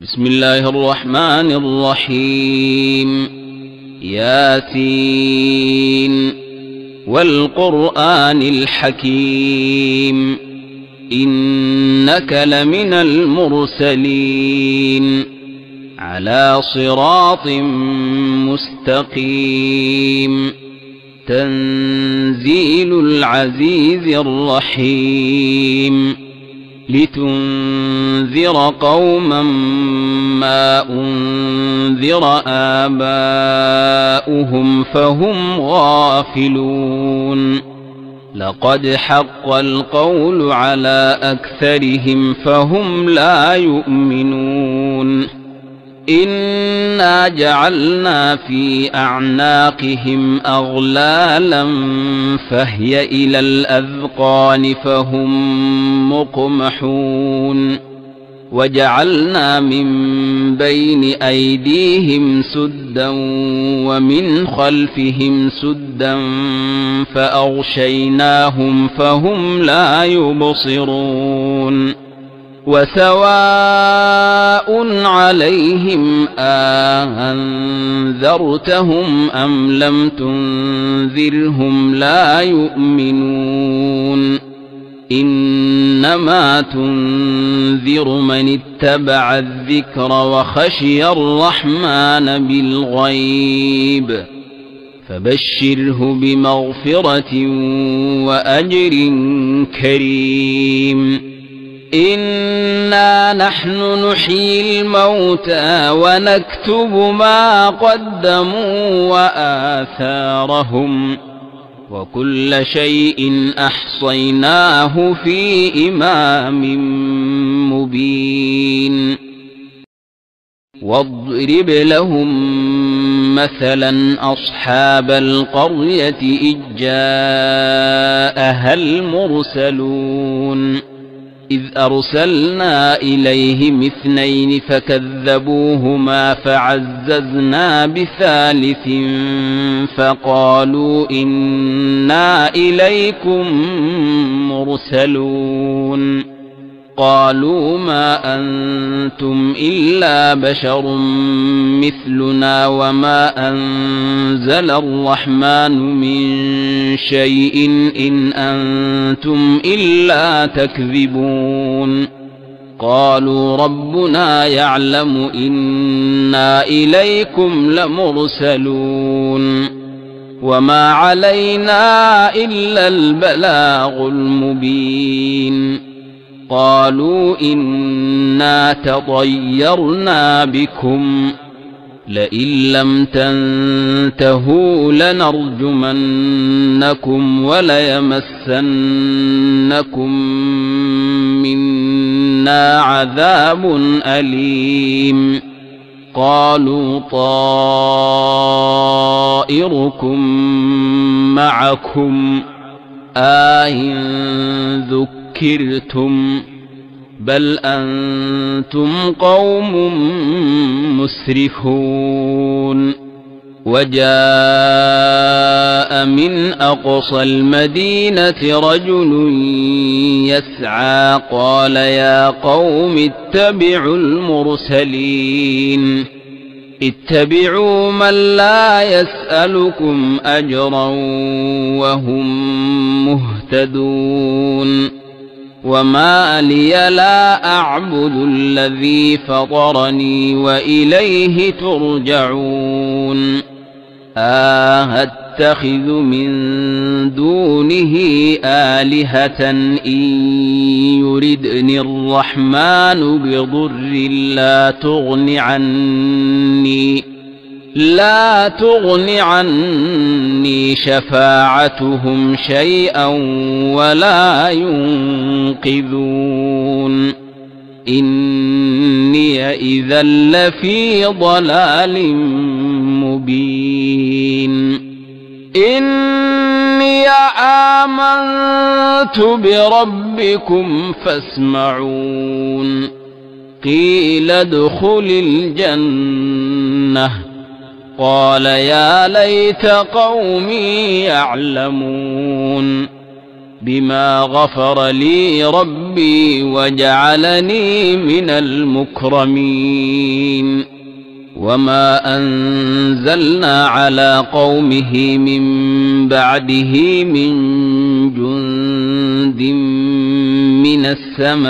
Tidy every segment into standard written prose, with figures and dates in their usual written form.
بسم الله الرحمن الرحيم. ياسين والقرآن الحكيم إنك لمن المرسلين على صراط مستقيم تنزيل العزيز الرحيم لتنذر قوما ما أنذر آباؤهم فهم غافلون لقد حق القول على أكثرهم فهم لا يؤمنون إنا جعلنا في أعناقهم أغلالا فهي إلى الأذقان فهم مقمحون وجعلنا من بين أيديهم سدا ومن خلفهم سدا فأغشيناهم فهم لا يبصرون وسواء عليهم أنذرتهم أم لم تنذرهم لا يؤمنون إنما تنذر من اتبع الذكر وخشي الرحمن بالغيب فبشره بمغفرة وأجر كريم إنا نحن نحيي الموتى ونكتب ما قدموا وآثارهم وكل شيء أحصيناه في إمام مبين واضرب لهم مثلا أصحاب القرية إذ جاءها المرسلون إذ أرسلنا إليهم اثنين فكذبوهما فعززنا بثالث فقالوا إنا إليكم مرسلون قالوا ما أنتم إلا بشر مثلنا وما أنزل الرحمن من شيء إن أنتم إلا تكذبون قالوا ربنا يعلم إنا إليكم لمرسلون وما علينا إلا البلاغ المبين قالوا إنا تطيرنا بكم لئن لم تنتهوا لنرجمنكم وليمسنكم منا عذاب أليم قالوا طائركم معكم أئن ذكرتم بل أنتم قوم مسرفون وجاء من أقصى المدينة رجل يسعى قال يا قوم اتبعوا المرسلين اتبعوا من لا يسألكم أجرا وهم مهتدون وما لي لا أعبد الذي فطرني وإليه ترجعون أتخذ من دونه آلهة إن يردني الرحمن بضر لا تغن عني شفاعتهم شيئا ولا ينقذون إني إذا لفي ضلال مبين إني آمنت بربكم فاسمعون قيل ادخل الجنة قال يا ليت قومي يعلمون بما غفر لي ربي وجعلني من المكرمين وما أنزلنا على قومه من بعده من جند من السماء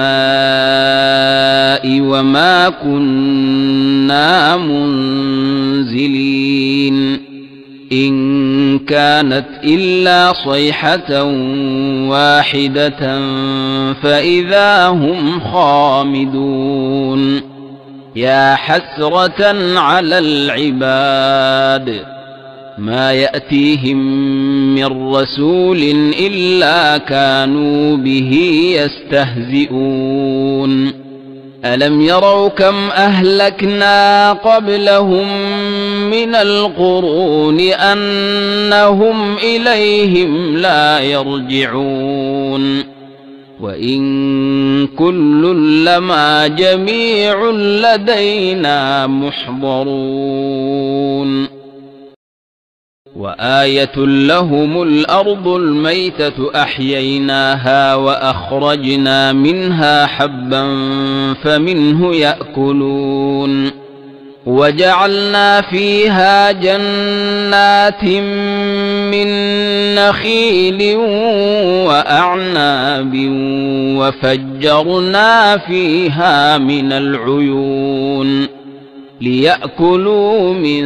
وما كنا منزلين إن كانت إلا صيحة واحدة فإذا هم خامدون يا حسرة على العباد ما يأتيهم من رسول إلا كانوا به يستهزئون ألم يروا كم أهلكنا قبلهم من القرون أنهم إليهم لا يرجعون وإن كل لما جميع لدينا محضرون وآية لهم الأرض الميتة أحييناها وأخرجنا منها حبا فمنه يأكلون وجعلنا فيها جنات من نخيل وأعناب وفجرنا فيها من العيون ليأكلوا من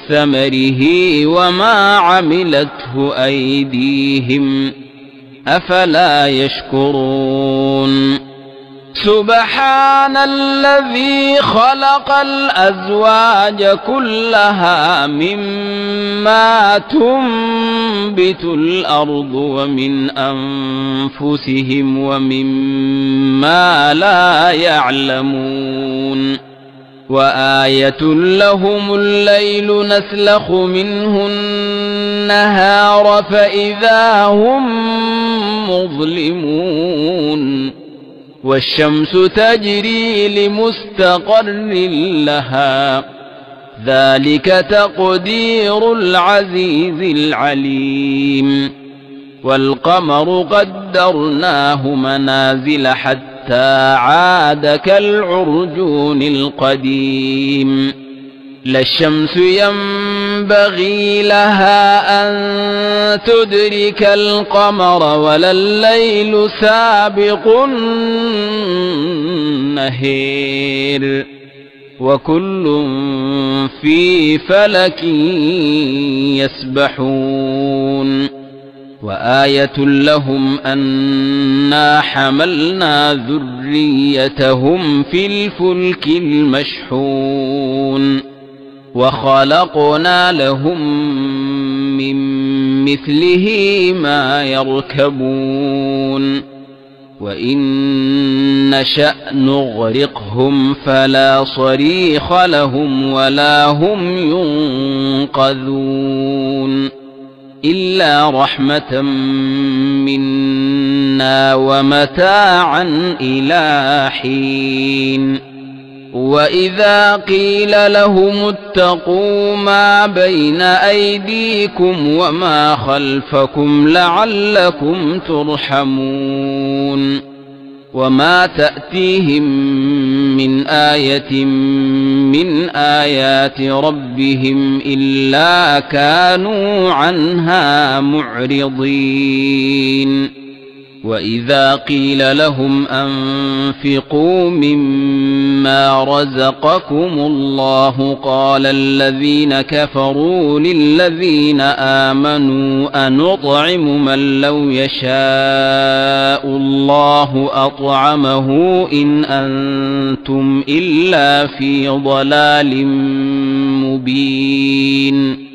ثمره وما عملته أيديهم أفلا يشكرون سبحان الذي خلق الأزواج كلها مما تنبت الأرض ومن أنفسهم ومما لا يعلمون وآية لهم الليل نسلخ منه النهار فإذا هم مظلمون والشمس تجري لمستقر لها ذلك تقدير العزيز العليم والقمر قدرناه منازل حتى عاد كالعرجون القديم لا الشمس ينبغي لها أن تدرك القمر ولا الليل سابق النهار وكل في فلك يسبحون وآية لهم أنا حملنا ذريتهم في الفلك المشحون وخلقنا لهم من مثله ما يركبون وإن نشأ نغرقهم فلا صريخ لهم ولا هم ينقذون إلا رحمة منا ومتاعا إلى حين وإذا قيل لهم اتقوا ما بين أيديكم وما خلفكم لعلكم ترحمون وما تأتيهم من آية من آيات ربهم إلا كانوا عنها معرضين وإذا قيل لهم أنفقوا مما رزقكم الله قال الذين كفروا للذين آمنوا أنطعم من لو يشاء الله أطعمه إن أنتم إلا في ضلال مبين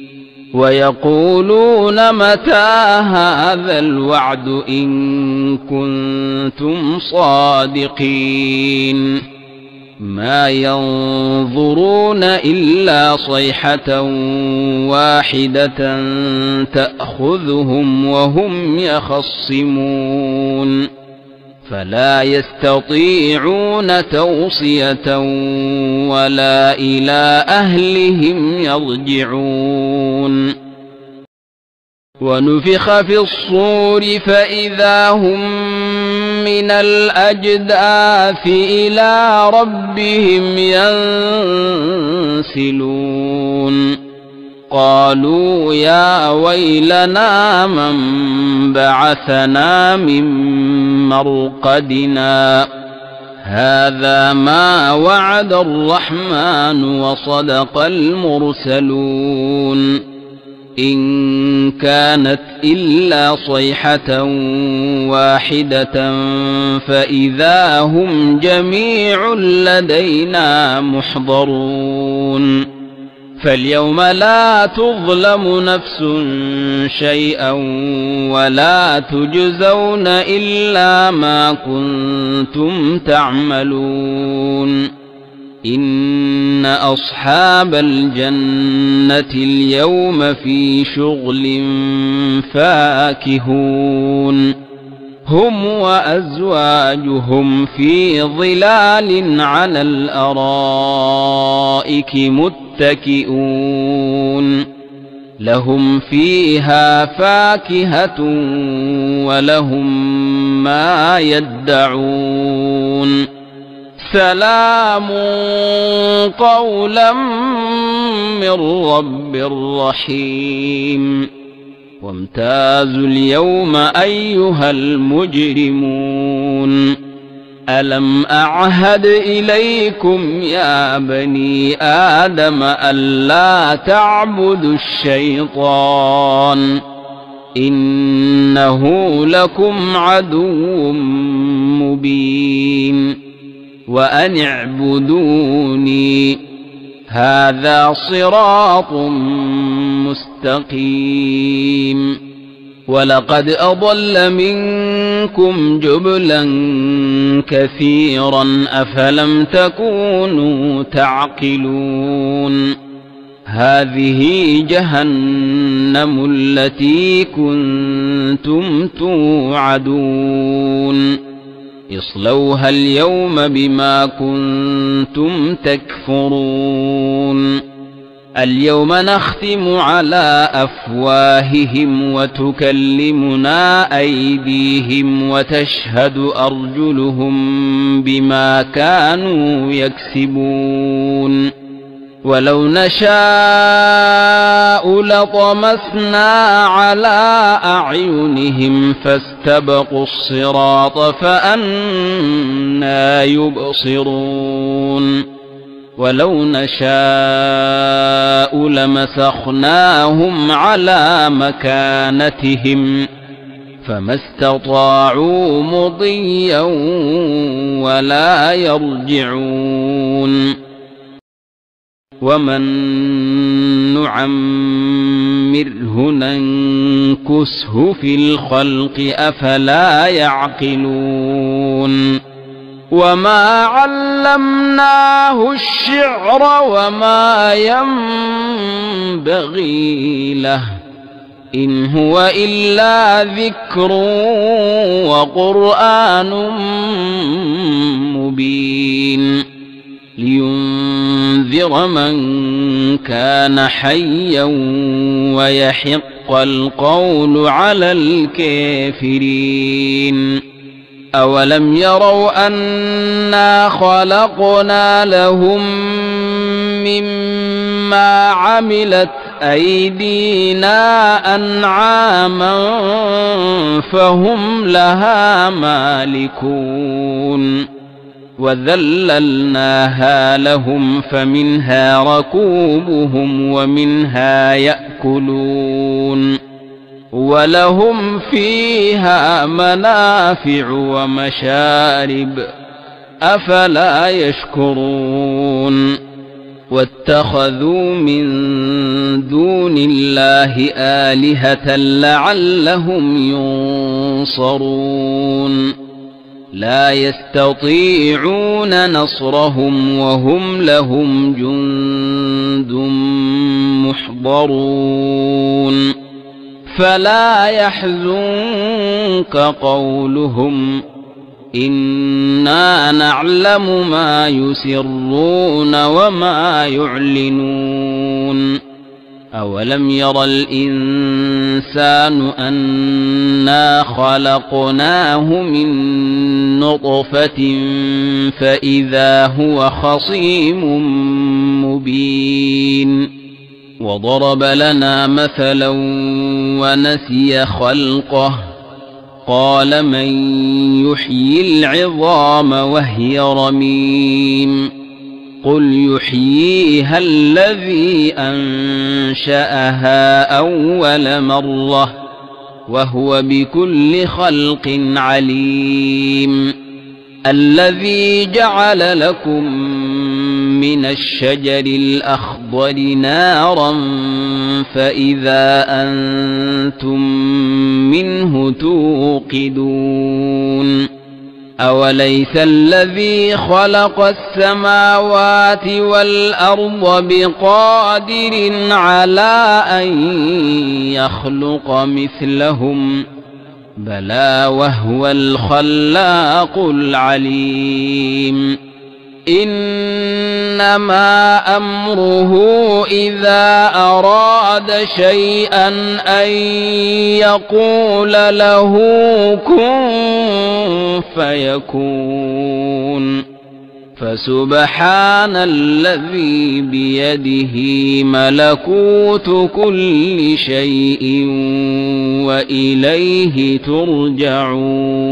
ويقولون متى هذا الوعد إن كنتم صادقين ما ينظرون إلا صيحة واحدة تأخذهم وهم يخصمون فلا يستطيعون توصية ولا إلى أهلهم يرجعون ونفخ في الصور فإذا هم من الأجداث إلى ربهم ينسلون قالوا يا ويلنا من بعثنا من مرقدنا هذا ما وعد الرحمن وصدق المرسلون إن كانت إلا صيحة واحدة فإذا هم جميع لدينا محضرون فاليوم لا تظلم نفس شيئا ولا تجزون إلا ما كنتم تعملون إن أصحاب الجنة اليوم في شغل فاكهون هم وأزواجهم في ظلال على الأرائك متكئون لهم فيها فاكهة ولهم ما يدعون سلام قولا من رب رحيم وامتازوا اليوم أيها المجرمون ألم أعهد إليكم يا بني آدم ألا تعبدوا الشيطان إنه لكم عدو مبين وأن اعبدوني هذا صراط مستقيم ولقد أضل منكم جبلا كثيرا أفلم تكونوا تعقلون هذه جهنم التي كنتم توعدون اصلوها اليوم بما كنتم تكفرون اليوم نختم على أفواههم وتكلمنا أيديهم وتشهد أرجلهم بما كانوا يكسبون ولو نشاء لطمسنا على أعينهم فاستبقوا الصراط فأنى يبصرون ولو نشاء لمسخناهم على مكانتهم فما استطاعوا مضيا ولا يرجعون ومن نعمره ننكسه في الخلق أفلا يعقلون وما علمناه الشعر وما ينبغي له إن هو إلا ذكر وقرآن مبين لينذر من كان حيا ويحق القول على الكافرين أولم يروا أنا خلقنا لهم مما عملت أيدينا أنعاما فهم لها مالكون وذللناها لهم فمنها ركوبهم ومنها يأكلون ولهم فيها منافع ومشارب أفلا يشكرون واتخذوا من دون الله آلهة لعلهم ينصرون لا يستطيعون نصرهم وهم لهم جند محضرون فلا يحزنك قولهم إنا نعلم ما يسرون وما يعلنون أولم ير الإنسان أنا خلقناه من نطفة فإذا هو خصيم مبين وضرب لنا مثلا ونسي خلقه قال من يحيي العظام وهي رميم قل يحييها الذي أنشأها أول مرة وهو بكل خلق عليم الذي جعل لكم من الشجر الأخضر نارا فإذا أنتم منه توقدون أوليس الذي خلق السماوات والأرض بقادر على أن يخلق مثلهم بلى وهو الخلاق العليم إنما أمره إذا أراد شيئا أن يقول له كن فيكون فسبحان الذي بيده ملكوت كل شيء وإليه ترجعون